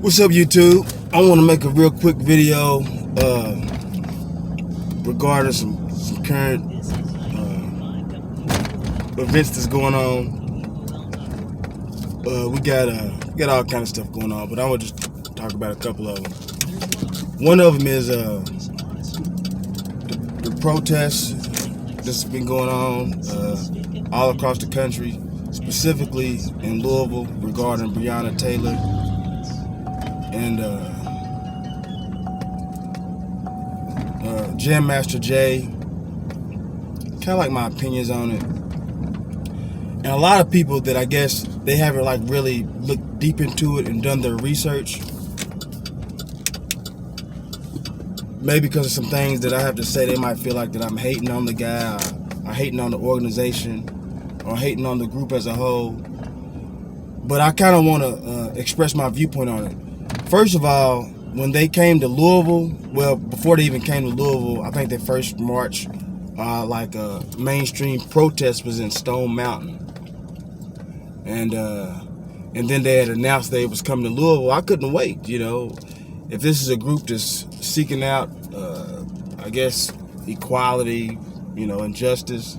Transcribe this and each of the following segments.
What's up, YouTube? I want to make a real quick video regarding some current events that's going on. We got all kind of stuff going on, but I want to just talk about a couple of them. One of them is the protests that's been going on all across the country, specifically in Louisville regarding Breonna Taylor and Jam Master Jay. Kind of like my opinions on it, and a lot of people that I guess they haven't like really looked deep into it and done their research. Maybe because of some things that I have to say, they might feel like that I'm hating on the guy, or hating on the organization, or hating on the group as a whole. But I kind of want to express my viewpoint on it. First of all, when they came to Louisville, well, before they even came to Louisville, I think their first march, like a mainstream protest, was in Stone Mountain. And then they had announced they was coming to Louisville. I couldn't wait, you know. If this is a group that's seeking out, I guess, equality, you know, and justice,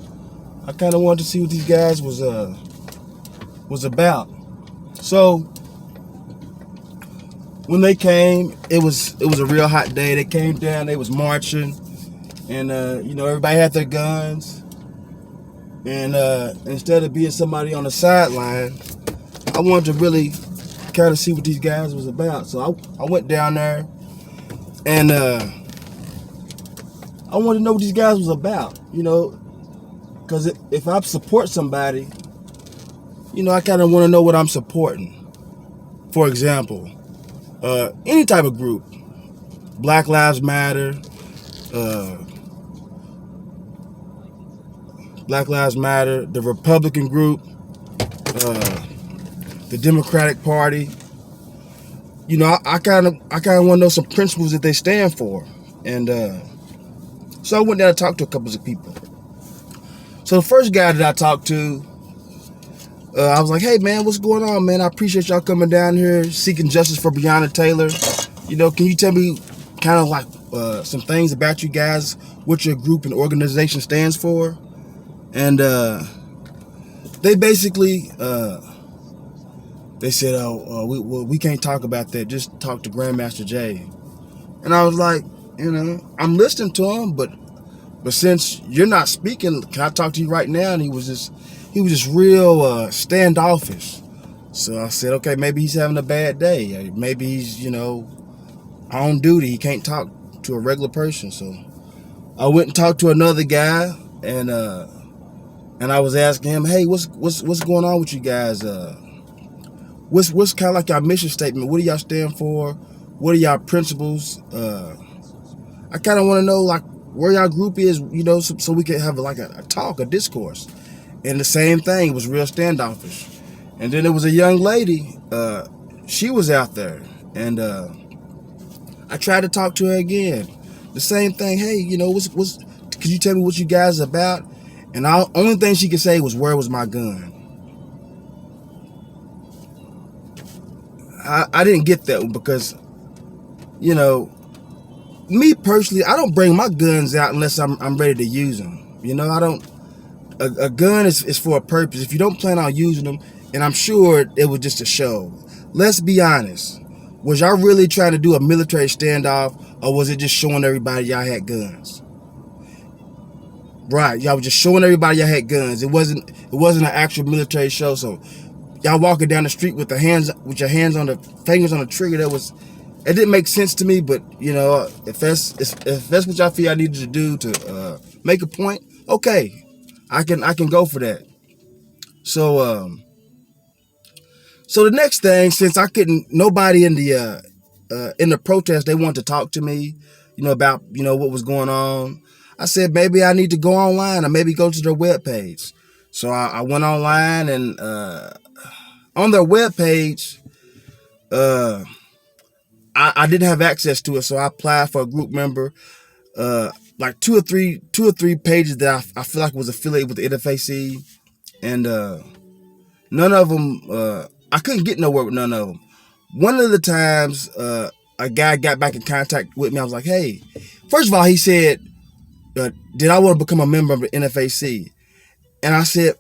I kind of wanted to see what these guys was about. So when they came, it was a real hot day. They came down, they was marching, and you know, everybody had their guns. And instead of being somebody on the sideline, I wanted to really kind of see what these guys was about. So I went down there, and I wanted to know what these guys was about, you know, because if I support somebody, you know, I kind of want to know what I'm supporting. For example, any type of group, Black Lives Matter, the Republican group, the Democratic Party. You know, I kind of want to know some principles that they stand for, and so I went down and talked to a couple of people. So the first guy that I talked to, I was like, "Hey man, what's going on, man? I appreciate y'all coming down here seeking justice for Breonna Taylor. You know, can you tell me kind of like some things about you guys, what your group and organization stands for?" And they basically they said, we can't talk about that. Just talk to Grandmaster Jay. And I was like, you know, I'm listening to him, but since you're not speaking, can I talk to you right now? And he was just real standoffish. So I said, okay, maybe he's having a bad day. Maybe he's, you know, on duty. He can't talk to a regular person. So I went and talked to another guy, and I was asking him, hey, what's going on with you guys? What's kind of like your mission statement? What do y'all stand for? What are y'all principles? I kind of want to know like where y'all group is, you know, so we can have like a talk, a discourse. And the same thing, it was real standoffish. And then there was a young lady, she was out there, and I tried to talk to her again. The same thing, hey, you know, could you tell me what you guys are about? And the only thing she could say was, where was my gun? I didn't get that one because, you know, me personally, I don't bring my guns out unless I'm ready to use them. You know, I don't. A gun is for a purpose. If you don't plan on using them, and I'm sure it was just a show. Let's be honest. Was y'all really trying to do a military standoff, or was it just showing everybody y'all had guns? Right, y'all was just showing everybody y'all had guns. It wasn't an actual military show. So y'all walking down the street with your hands on the fingers on the trigger. It didn't make sense to me. But you know, if that's what y'all feel I needed to do to make a point, okay, I can go for that. So so the next thing, since I couldn't, nobody in the protest, they wanted to talk to me, you know, about, you know, what was going on. I said, maybe I need to go online or maybe go to their webpage. So I went online, and on their webpage, I didn't have access to it. So I applied for a group member, like two or three pages that I feel like was affiliated with the NFAC, and none of them, I couldn't get nowhere with none of them. One of the times a guy got back in contact with me, I was like, hey, first of all, he said, did I want to become a member of the NFAC? And I said,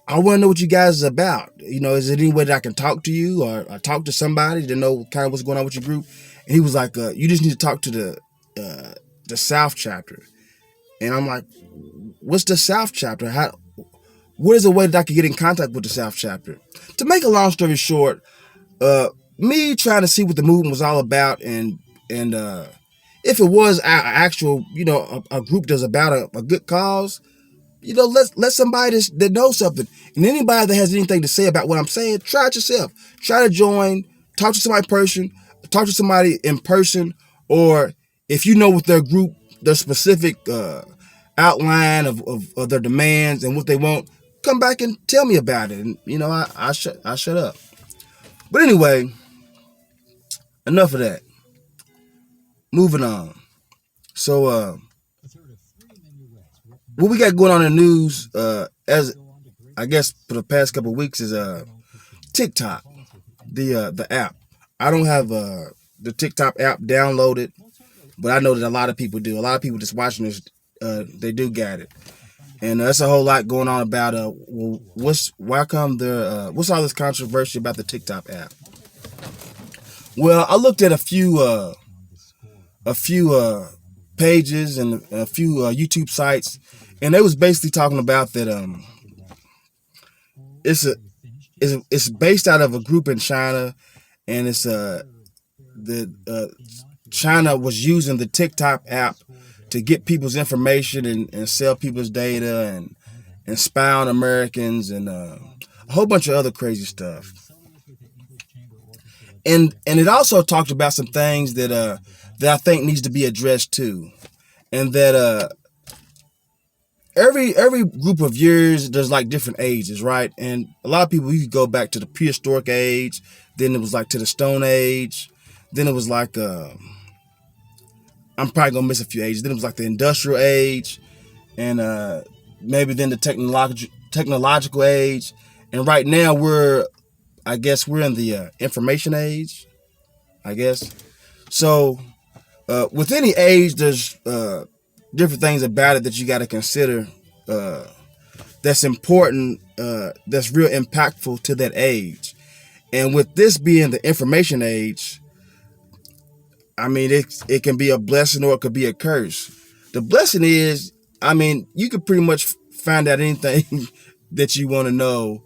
I want to know what you guys is about. Is there any way that I can talk to you or talk to somebody to know kind of what's going on with your group? And he was like, you just need to talk to the South chapter. And I'm like, what's the South chapter? What is a way that I can get in contact with the South chapter? To make a long story short, me trying to see what the movement was all about, and if it was our actual, a group that's about a good cause, let somebody that knows something. And anybody that has anything to say about what I'm saying, try it yourself. Try to join, talk to somebody in person, or if you know with their group, their specific outline of their demands and what they want, come back and tell me about it. And I shut up. But anyway, enough of that. Moving on. So what we got going on in the news, as I guess for the past couple of weeks, is TikTok, the app. I don't have the TikTok app downloaded, but I know that a lot of people do. A lot of people just watching this, they do got it, and that's a whole lot going on about what's all this controversy about the TikTok app? Well, I looked at a few pages and a few YouTube sites, and they was basically talking about that it's based out of a group in China, and it's China was using the TikTok app to get people's information and sell people's data and spy on Americans and a whole bunch of other crazy stuff. And it also talked about some things that I think needs to be addressed too, and that every group of years there's like different ages, right? And a lot of people, you could go back to the prehistoric age, then it was like to the Stone Age, then it was like I'm probably gonna miss a few ages. Then it was like the Industrial Age, and maybe then the technological age, and right now we're in the information age, I guess. So with any age, there's different things about it that you got to consider that's important, that's real impactful to that age. And with this being the information age, I mean, it can be a blessing or it could be a curse. The blessing is, I mean, you could pretty much find out anything that you want to know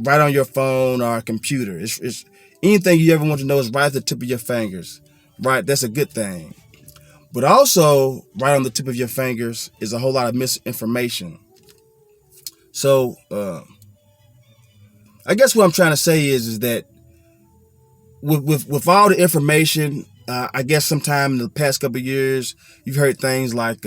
right on your phone or computer. It's anything you ever want to know is right at the tip of your fingers, right? That's a good thing. But also, right on the tip of your fingers is a whole lot of misinformation. So, I guess what I'm trying to say is that with all the information, I guess sometime in the past couple of years, you've heard things like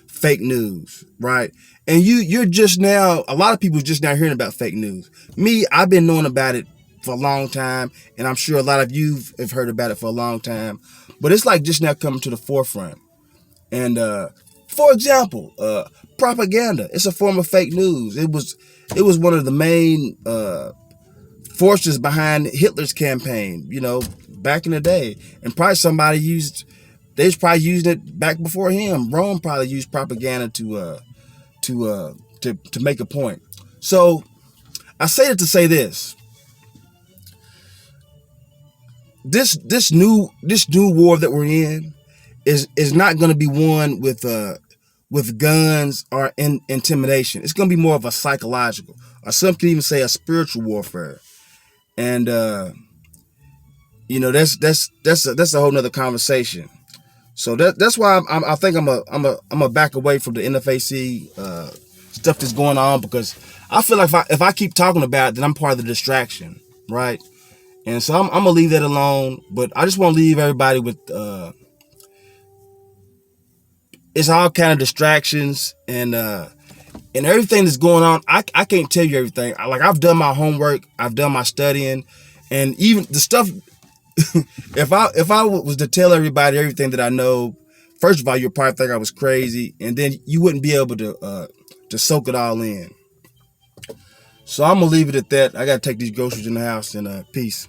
fake news, right? And you're just now, a lot of people are just now hearing about fake news. Me, I've been knowing about it for a long time, and I'm sure a lot of you have heard about it for a long time. But it's like just now coming to the forefront. And for example, propaganda. It's a form of fake news. It was one of the main forces behind Hitler's campaign, back in the day. And probably they probably used it back before him. Rome probably used propaganda to make a point. So I say that to say this. This new war that we're in is not going to be won with guns or intimidation. It's going to be more of a psychological, or some can even say a spiritual warfare. And that's a whole nother conversation. So that's why I think I'm a back away from the NFAC stuff that's going on, because I feel like if I keep talking about it, then I'm part of the distraction, right? And so I'm gonna leave that alone. But I just want to leave everybody with it's all kind of distractions and everything that's going on. I can't tell you everything. I've done my homework, I've done my studying, and even the stuff. If I was to tell everybody everything that I know, first of all, you'd probably think I was crazy, and then you wouldn't be able to soak it all in. So I'm gonna leave it at that. I gotta take these groceries in the house, and peace.